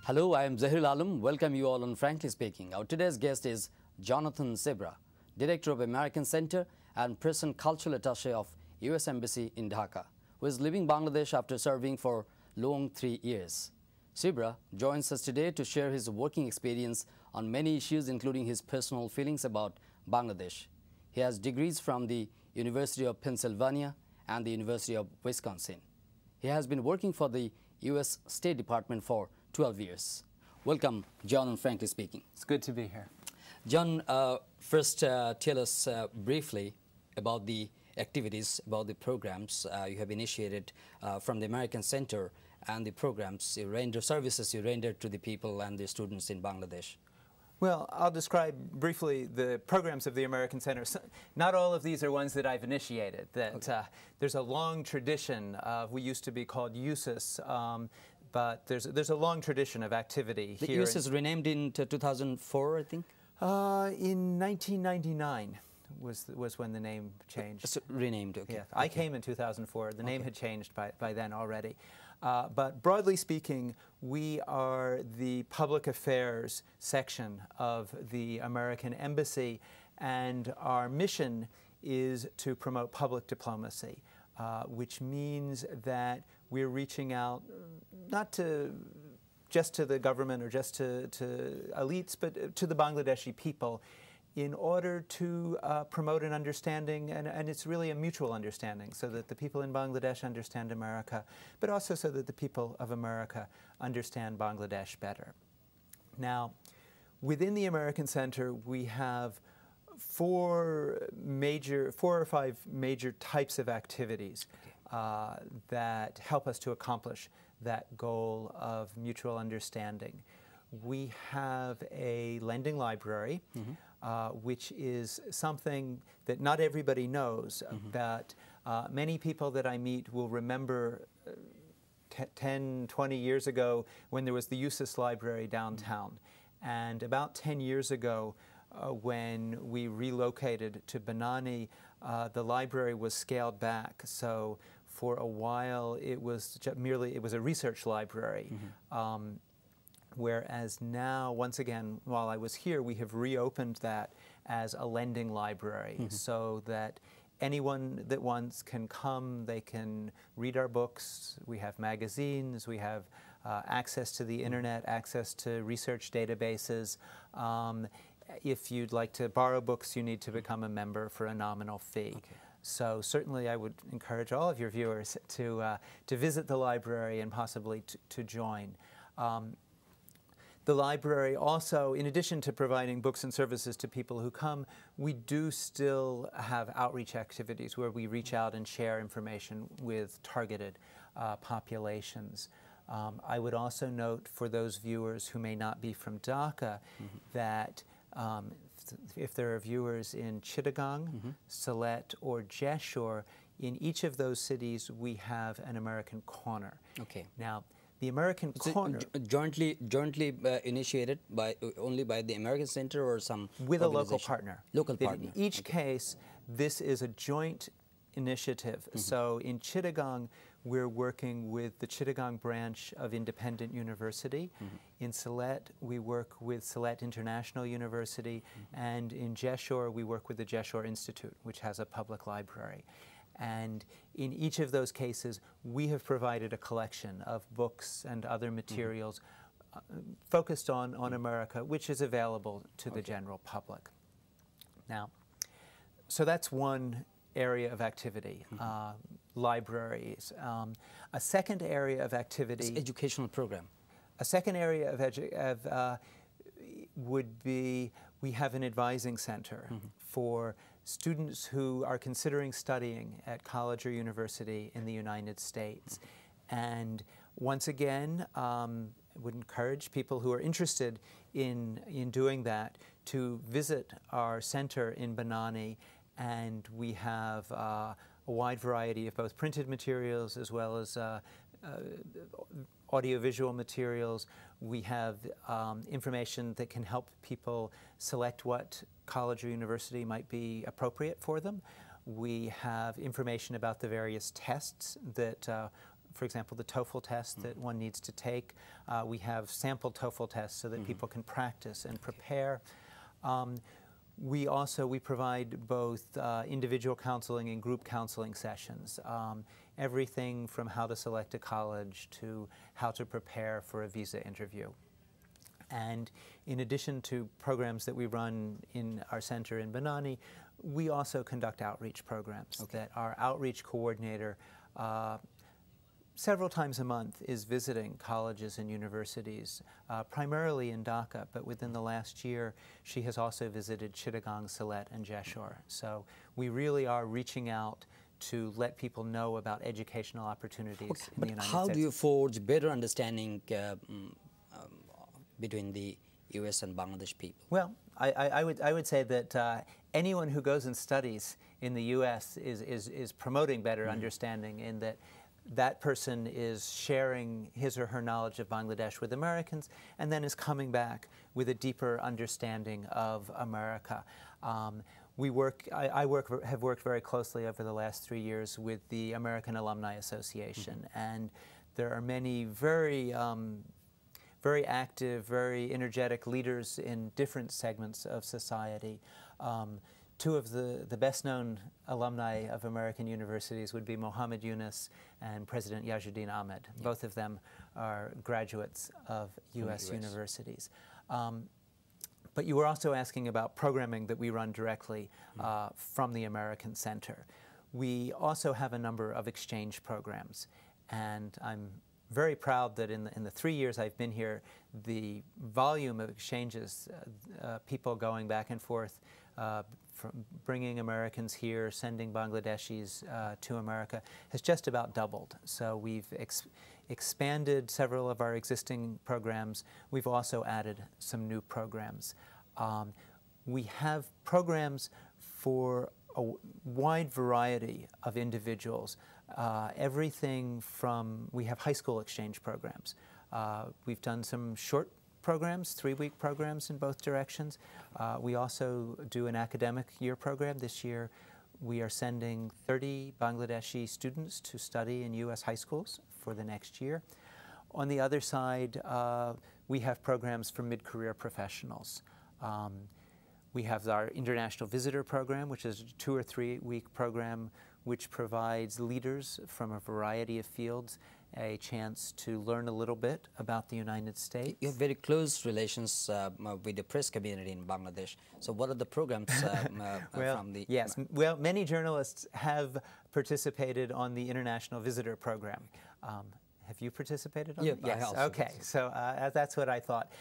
Hello, I am Zahirul Alam. Welcome you all on Frankly Speaking. Our today's guest is Jonathon Cebra, Director of American Center and Press and Cultural Attaché of US Embassy in Dhaka, who is leaving Bangladesh after serving for long 3 years. Cebra joins us today to share his working experience on many issues, including his personal feelings about Bangladesh. He has degrees from the University of Pennsylvania and the University of Wisconsin. He has been working for the US State Department for 12 years. Welcome, John, on Frankly Speaking. It's good to be here. John, first tell us briefly about the activities, about the programs you have initiated from the American Center and the programs you render, services you render to the people and the students in Bangladesh. Well, I'll describe briefly the programs of the American Center. So, not all of these are ones that I've initiated. There's a long tradition of, we used to be called USIS, but there's a long tradition of activity here. The USIS renamed in 2004, I think? In 1999 was when the name changed. So renamed, okay. Yeah, I came in 2004. The name had changed by then already. But broadly speaking, we are the public affairs section of the American Embassy, and our mission is to promote public diplomacy, which means that we're reaching out not just to the government or just to elites, but to the Bangladeshi people in order to promote an understanding, and it's really a mutual understanding, so that the people in Bangladesh understand America, but also so that the people of America understand Bangladesh better. Now, within the American Center, we have four or five major types of activities that help us to accomplish that goal of mutual understanding. We have a lending library, which is something that not everybody knows, that many people that I meet will remember 10, 20 years ago when there was the USIS library downtown. And about 10 years ago, when we relocated to Banani, the library was scaled back. So for a while, it was a research library. Whereas now, once again, while I was here, we have reopened that as a lending library, so that anyone that wants can come, they can read our books. We have magazines, we have access to the internet, access to research databases. If you'd like to borrow books, you need to become a member for a nominal fee. So certainly I would encourage all of your viewers to visit the library and possibly to join. The library also, in addition to providing books and services to people who come, we do still have outreach activities where we reach out and share information with targeted populations. I would also note for those viewers who may not be from Dhaka that if there are viewers in Chittagong, Sylhet, or Jeshore, in each of those cities we have an American corner. Okay. Now, the American corner jointly initiated only by the American Center or some with a local partner. Local partner. In each case, this is a joint initiative. So in Chittagong, we're working with the Chittagong branch of Independent University. In Sylhet, we work with Sylhet International University, and in Jeshore, we work with the Jeshore Institute, which has a public library. And in each of those cases, we have provided a collection of books and other materials focused on America, which is available to the general public. Now, so that's one area of activity, libraries. A second area of activity... It's educational program. A second area of would be, we have an advising center for students who are considering studying at college or university in the United States. And once again, I would encourage people who are interested in doing that to visit our center in Banani, and we have a wide variety of both printed materials as well as audiovisual materials. We have information that can help people select what college or university might be appropriate for them. We have information about the various tests that for example, the TOEFL test that one needs to take. We have sample TOEFL tests so that people can practice and prepare. We provide both individual counseling and group counseling sessions. Everything from how to select a college to how to prepare for a visa interview. And in addition to programs that we run in our center in Banani, we also conduct outreach programs that our outreach coordinator several times a month is visiting colleges and universities, primarily in Dhaka, but within the last year she has also visited Chittagong, Sylhet, and Jeshore. So we really are reaching out to let people know about educational opportunities in the United States. How do you forge better understanding between the US and Bangladesh people? Well, I would say that anyone who goes and studies in the US is promoting better understanding, in that that person is sharing his or her knowledge of Bangladesh with Americans and then is coming back with a deeper understanding of America. I have worked very closely over the last 3 years with the American Alumni Association, and there are many very active, very energetic leaders in different segments of society. Two of the best-known alumni of American universities would be Mohammad Yunus and President Yajuddin Ahmed. Both of them are graduates of U.S. universities. But you were also asking about programming that we run directly from the American Center. We also have a number of exchange programs, and I'm very proud that in the 3 years I've been here, the volume of exchanges, people going back and forth, from bringing Americans here, sending Bangladeshis to America, has just about doubled. So we've expanded several of our existing programs. We've also added some new programs. We have programs for a wide variety of individuals. Everything from, we have high school exchange programs. We've done some short programs, 3-week programs in both directions. We also do an academic year program. This year we are sending 30 Bangladeshi students to study in U.S. high schools for the next year. On the other side, we have programs for mid-career professionals. We have our International Visitor Program, which is a 2- or 3-week program which provides leaders from a variety of fields a chance to learn a little bit about the United States. You have very close relations with the press community in Bangladesh. So what are the programs from the... Yes, well, many journalists have participated on the International Visitor Program. Have you participated on it? Yes, okay, so that's what I thought.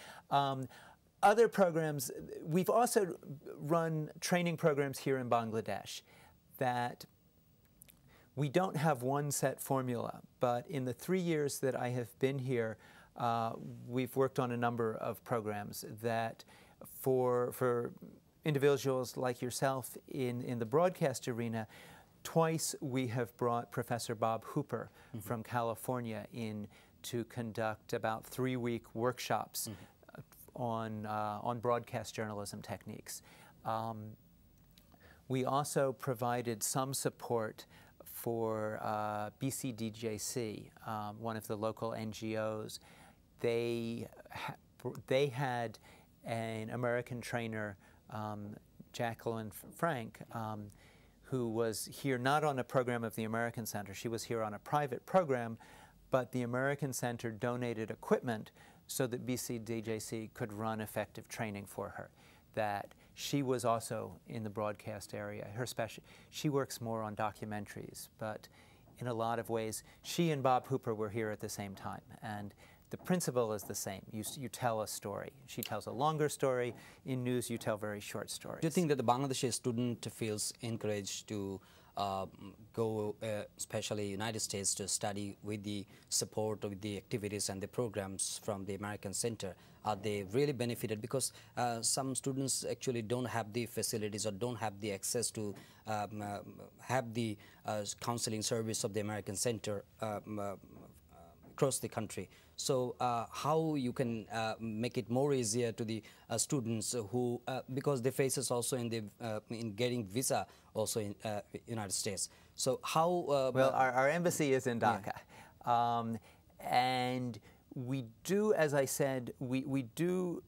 Other programs, we've also run training programs here in Bangladesh that we don't have one set formula, but in the 3 years that I have been here, we've worked on a number of programs that for individuals like yourself in the broadcast arena. Twice we have brought Professor Bob Hooper from California in to conduct about 3-week workshops on broadcast journalism techniques. We also provided some support for BCDJC, one of the local NGOs. They had an American trainer, Jacqueline Frank, who was here not on a program of the American Center. She was here on a private program, but the American Center donated equipment so that BCDJC could run effective training for her. That she was also in the broadcast area. She works more on documentaries, but in a lot of ways, she and Bob Hooper were here at the same time. And the principle is the same. You tell a story. She tells a longer story. In news, you tell very short stories. Do you think that the Bangladeshi student feels encouraged to go, especially United States, to study with the support of the activities and the programs from the American Center? Are they really benefited? Because some students actually don't have the facilities or don't have the access to have the counseling service of the American Center across the country. So how you can make it more easier to the students who, because they faces also in getting visa also in United States. So how? Well, our embassy is in Dhaka. And we do, as I said, we do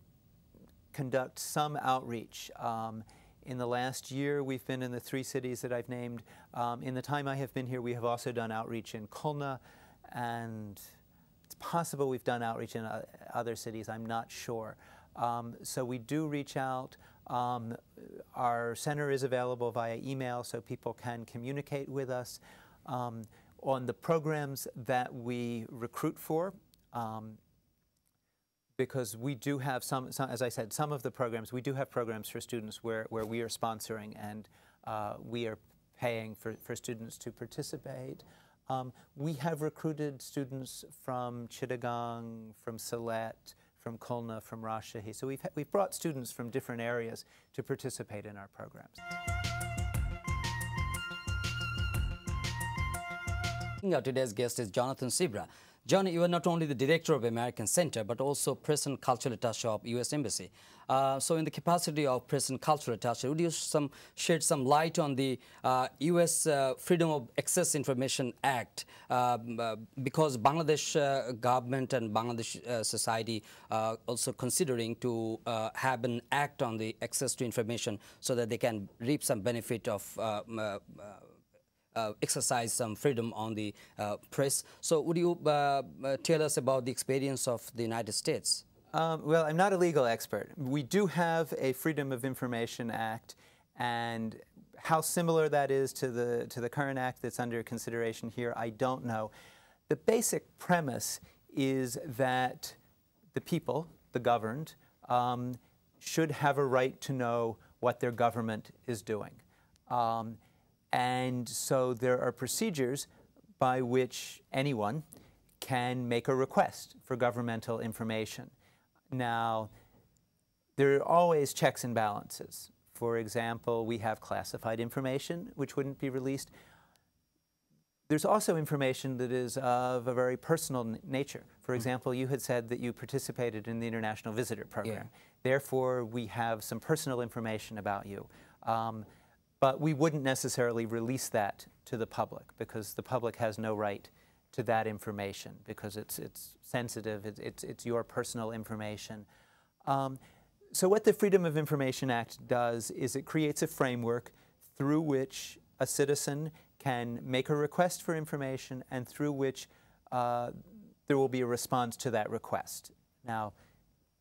conduct some outreach. In the last year, we've been in the 3 cities that I've named. In the time I have been here, we have also done outreach in Khulna, and it's possible we've done outreach in other cities, I'm not sure. So we do reach out. Our center is available via email, so people can communicate with us. On the programs that we recruit for, because we do have some, as I said, some of the programs, we do have programs for students where we are sponsoring and we are paying for students to participate. We have recruited students from Chittagong, from Sylhet, from Khulna, from Rajshahi. So we've brought students from different areas to participate in our programs. Our today's guest is Jonathon Cebra. John, you are not only the director of American Center, but also Press and Cultural Attaché of U.S. Embassy. So in the capacity of Press and Cultural Attaché, would you shed some light on the U.S. Freedom of Access Information Act? Because Bangladesh government and Bangladesh society also considering to have an act on the access to information so that they can reap some benefit of exercise some freedom on the press. So would you tell us about the experience of the United States? Well, I'm not a legal expert. We do have a Freedom of Information Act, and how similar that is to the current act that's under consideration here, I don't know. The basic premise is that the people, the governed, should have a right to know what their government is doing. And so there are procedures by which anyone can make a request for governmental information. Now, there are always checks and balances. For example, we have classified information which wouldn't be released. There's also information that is of a very personal nature. For example, you had said that you participated in the International Visitor Program. Yeah. Therefore, we have some personal information about you. But we wouldn't necessarily release that to the public because the public has no right to that information because it's sensitive, it's your personal information. So what the Freedom of Information Act does is it creates a framework through which a citizen can make a request for information and through which there will be a response to that request. Now,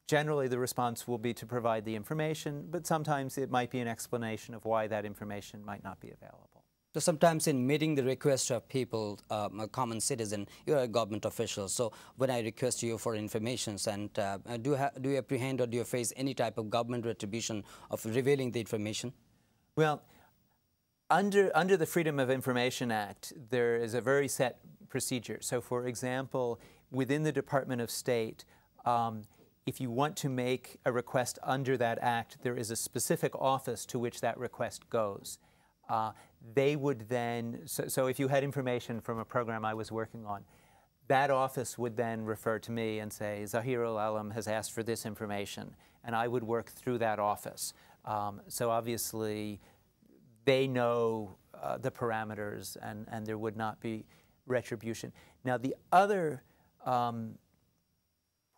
generally, the response will be to provide the information, but sometimes it might be an explanation of why that information might not be available. So sometimes in meeting the request of people, a common citizen, you're a government official. So when I request you for information, and do you apprehend or do you face any type of government retribution of revealing the information? Well, under the Freedom of Information Act, there is a very set procedure. So, for example, within the Department of State, if you want to make a request under that act, there is a specific office to which that request goes. They would then, so if you had information from a program I was working on, that office would then refer to me and say, Zahir al-Alam has asked for this information, and I would work through that office. So obviously, they know the parameters, and there would not be retribution. Now, the other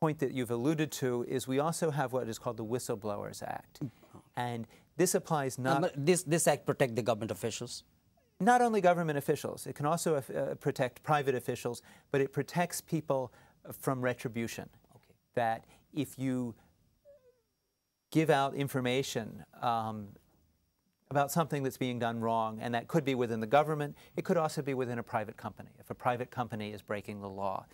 point that you've alluded to is we also have what is called the Whistleblowers Act. And this applies not... But this act protects the government officials? Not only government officials. It can also protect private officials, but it protects people from retribution. Okay. That if you give out information about something that's being done wrong, and that could be within the government, it could also be within a private company. If a private company is breaking the law,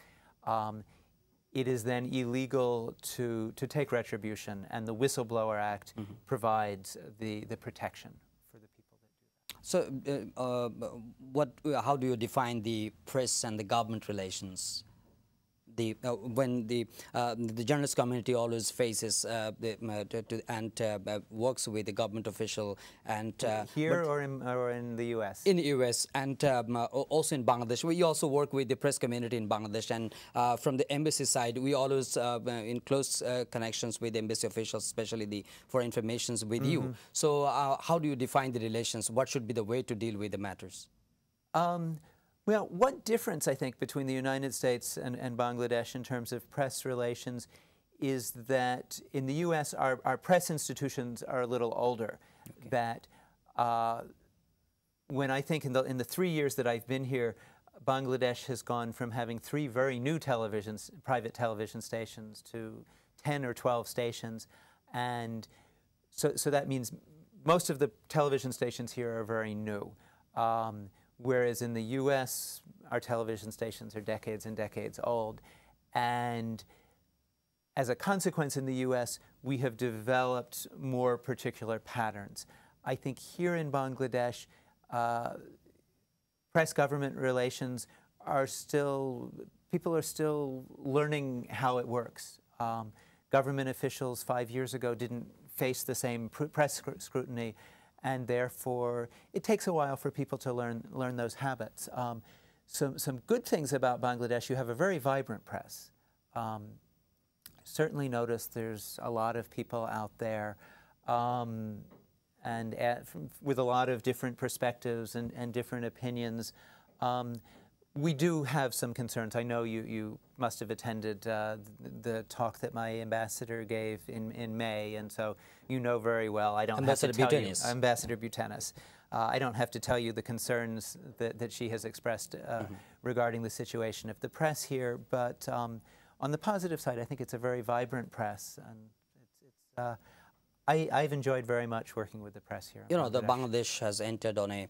it is then illegal to take retribution, and the Whistleblower Act provides the protection for the people that do that. So how do you define the press and the government relations? When the journalist community always faces works with the government official and here or in the U.S. In the U.S. and also in Bangladesh, we also work with the press community in Bangladesh, and from the embassy side, we always in close connections with embassy officials, especially for informations with you. So how do you define the relations? What should be the way to deal with the matters? Well, one difference, I think, between the United States and Bangladesh in terms of press relations is that in the U.S. our press institutions are a little older. Okay. That when I think in the 3 years that I've been here, Bangladesh has gone from having 3 very new private television stations to 10 or 12 stations, and so that means most of the television stations here are very new. Whereas in the U.S., our television stations are decades and decades old. And as a consequence, in the U.S., we have developed more particular patterns. I think here in Bangladesh, press-government relations are still, people are still learning how it works. Government officials 5 years ago didn't face the same press scrutiny, and therefore it takes a while for people to learn those habits. Some good things about Bangladesh: you have a very vibrant press. Certainly notice there's a lot of people out there, and with a lot of different perspectives and different opinions. We do have some concerns. I know you must have attended the talk that my ambassador gave in May, and so you know very well. I don't have to tell you, Ambassador Butenis. I don't have to tell you the concerns that she has expressed regarding the situation of the press here. But on the positive side, I think it's a very vibrant press, and I've enjoyed very much working with the press here. You know, the Bangladesh has entered on a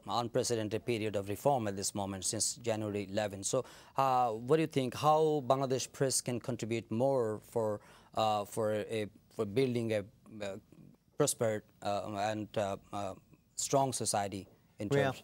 unprecedented period of reform at this moment since January 11. So, what do you think? How Bangladesh press can contribute more for building a prosperous and strong society in terms?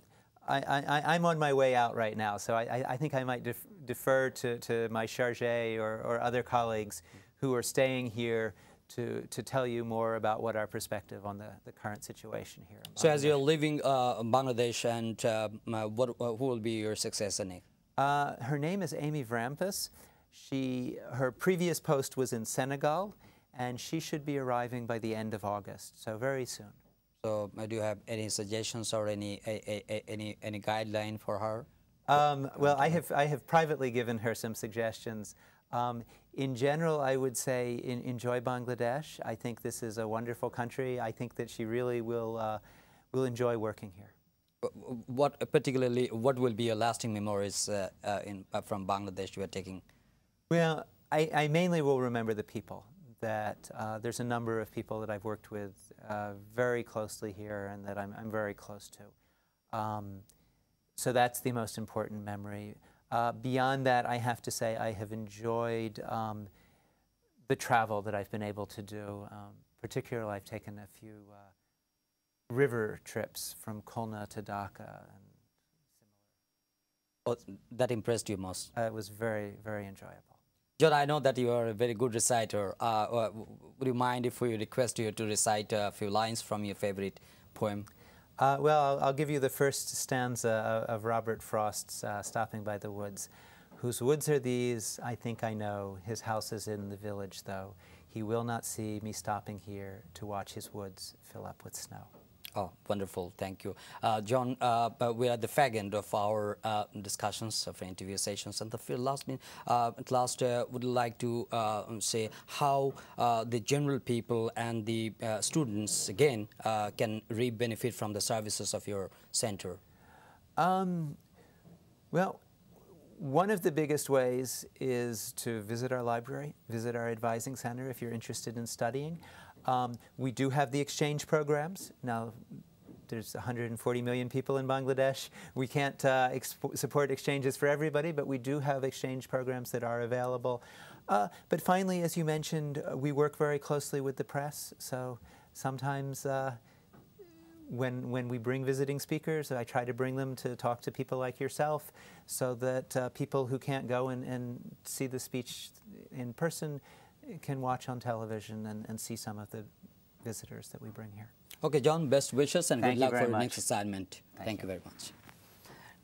I'm on my way out right now, so I think I might defer to my chargé or other colleagues who are staying here to tell you more about what our perspective on the current situation here. So as you're leaving Bangladesh, and who will be your successor, Nick? Her name is Amy Vrampus. Her previous post was in Senegal, and she should be arriving by the end of August, so very soon. So do you have any suggestions or any guideline for her? Well, I have privately given her some suggestions. In general, I would say enjoy Bangladesh. I think this is a wonderful country. I think that she really will enjoy working here. What will be your lasting memories from Bangladesh you are taking? Well, I mainly will remember the people. That there's a number of people that I've worked with very closely here and that I'm very close to. So that's the most important memory. Beyond that, I have to say I have enjoyed the travel that I've been able to do. Particularly, I've taken a few river trips from Khulna to Dhaka and similar. Oh, that impressed you most? It was very, very enjoyable. John, I know that you are a very good reciter. Would you mind if we request you to recite a few lines from your favorite poem? Well, I'll give you the first stanza of Robert Frost's Stopping by the Woods. Whose woods are these? I think I know. His house is in the village, though. He will not see me stopping here to watch his woods fill up with snow. Oh, wonderful. Thank you. John, we're at the fag end of our discussions, of interview sessions. And at last, would like to say how the general people and the students, again, can benefit from the services of your center? Well, one of the biggest ways is to visit our library, visit our advising center if you're interested in studying. We do have the exchange programs. Now, there's 140 million people in Bangladesh. We can't support exchanges for everybody, but we do have exchange programs that are available. But finally, as you mentioned, we work very closely with the press. So sometimes when we bring visiting speakers, I try to bring them to talk to people like yourself so that people who can't go and see the speech in person can watch on television and see some of the visitors that we bring here. Okay, John, best wishes and good luck for your next assignment. Thank you very much.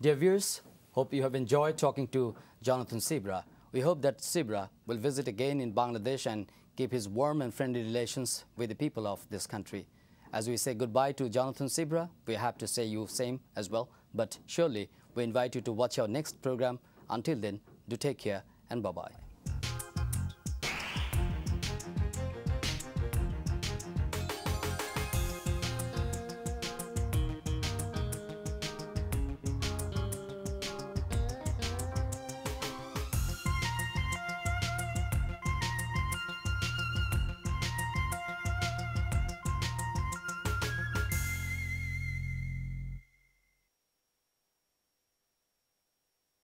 Dear viewers, hope you have enjoyed talking to Jonathon Cebra. We hope that Cebra will visit again in Bangladesh and keep his warm and friendly relations with the people of this country. As we say goodbye to Jonathon Cebra, we have to say you same as well, but surely We invite you to watch our next program. Until then, do take care and bye-bye.